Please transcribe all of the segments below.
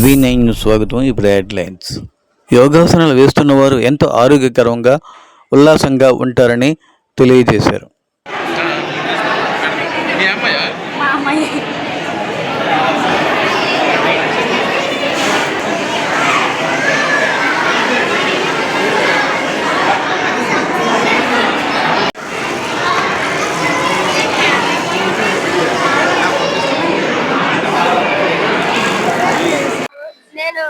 V9 స్వాగతం. ఇప్పుడు headlines. యోగాసనాలు వేస్తున్న వారు ఎంతో ఆరోగ్యకరంగా ఉల్లాసంగా ఉంటారని తెలియజేశారు. నేను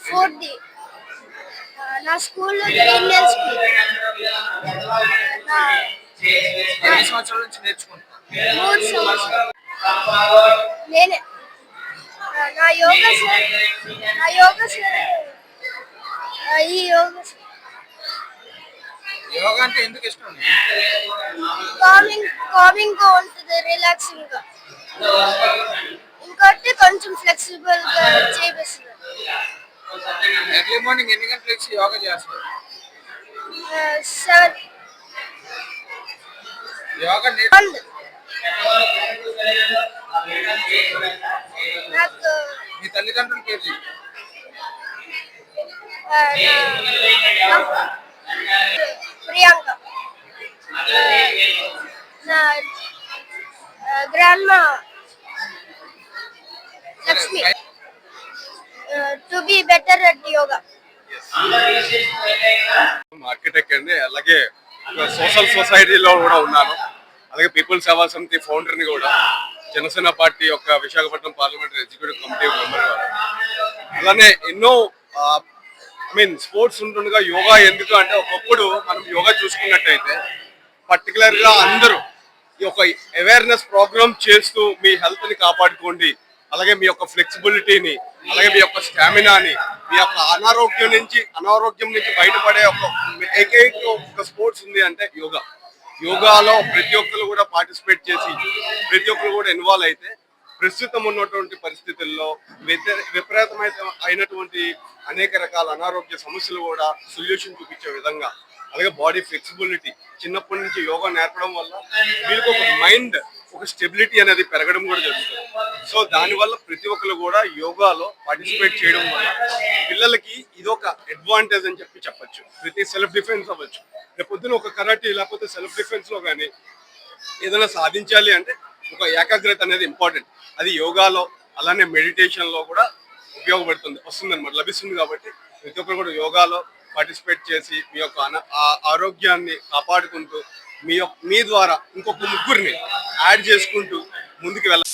ఫోర్త్ నా స్కూల్లో గ్రీన్ స్కూల్ మూడు సంవత్సరాలు నేనే నా యోగా సార్ ఈ యోగా అంటే ఎందుకు ఇష్టం? కామింగ్ గా ఉంటుంది, రిలాక్సింగ్ గా, ఇంకోటి కొంచెం ఫ్లెక్సిబుల్ గా చేపిస్తుంది. ఎర్లీ మార్నింగ్ ఎన్ని గంటలకు యోగా చేస్తారు? 7 యోగా నాకు మీ తల్లిదండ్రుల పేరు ప్రియాంక, నా గ్రాండ్ మా Lakshmi. To be better at yoga. Architect అండి, అలాగే సోషల్ సొసైటీలో కూడా ఉన్నాను. అలాగే పీపుల్ సేవా సమితి ఫౌండర్ని కూడా, జనసేన పార్టీ యొక్క Visakhapatnam parliamentary executive committee member. అలానే ఎన్నో స్పోర్ట్స్ ఉంటుండగా యోగా ఎందుకు అంటే, ఒకప్పుడు మనం యోగా చూసుకున్నట్టయితే పర్టికులర్ గా అందరూ ఈ యొక్క అవేర్నెస్ ప్రోగ్రామ్ చేస్తూ మీ హెల్త్ ని కాపాడుకోండి, అలాగే మీ యొక్క ఫ్లెక్సిబిలిటీని, అలాగే మీ యొక్క స్టామినాని, మీ యొక్క అనారోగ్యం నుంచి బయటపడే ఒక స్పోర్ట్స్ ఉంది అంటే యోగా. యోగాలో ప్రతి ఒక్కరు కూడా పార్టిసిపేట్ చేసి, ప్రతి ఒక్కరు కూడా ఇన్వాల్వ్ అయితే ప్రస్తుతం ఉన్నటువంటి పరిస్థితుల్లో అయినటువంటి అనేక రకాల అనారోగ్య సమస్యలు కూడా సొల్యూషన్ చూపించే విధంగా, అలాగే బాడీ ఫ్లెక్సిబిలిటీ చిన్నప్పటి నుంచి యోగా నేర్పడం వల్ల వీళ్ళకి ఒక మైండ్, ఒక స్టెబిలిటీ అనేది పెరగడం కూడా జరుగుతుంది. సో దానివల్ల ప్రతి ఒక్కరు కూడా యోగాలో పార్టిసిపేట్ చేయడం వల్ల పిల్లలకి ఇదొక అడ్వాంటేజ్ అని చెప్పచ్చు. ప్రతి సెల్ఫ్ డిఫెన్స్ అవ్వచ్చు, రేపొద్దున ఒక కరాటే లేకపోతే సెల్ఫ్ డిఫెన్స్ లో కానీ ఏదైనా సాధించాలి అంటే ఒక ఏకాగ్రత అనేది ఇంపార్టెంట్. అది యోగాలో అలానే మెడిటేషన్ లో కూడా వస్తుంది అనమాట, లభిస్తుంది. కాబట్టి ప్రతి ఒక్కరు కూడా యోగాలో పార్టిసిపేట్ చేసి మీ యొక్క ఆరోగ్యాన్ని కాపాడుకుంటూ మీ ద్వారా ఇంకొక ముగ్గురిని యాడ్ చేసుకుంటూ ముందుకు వెళ్ళాలి.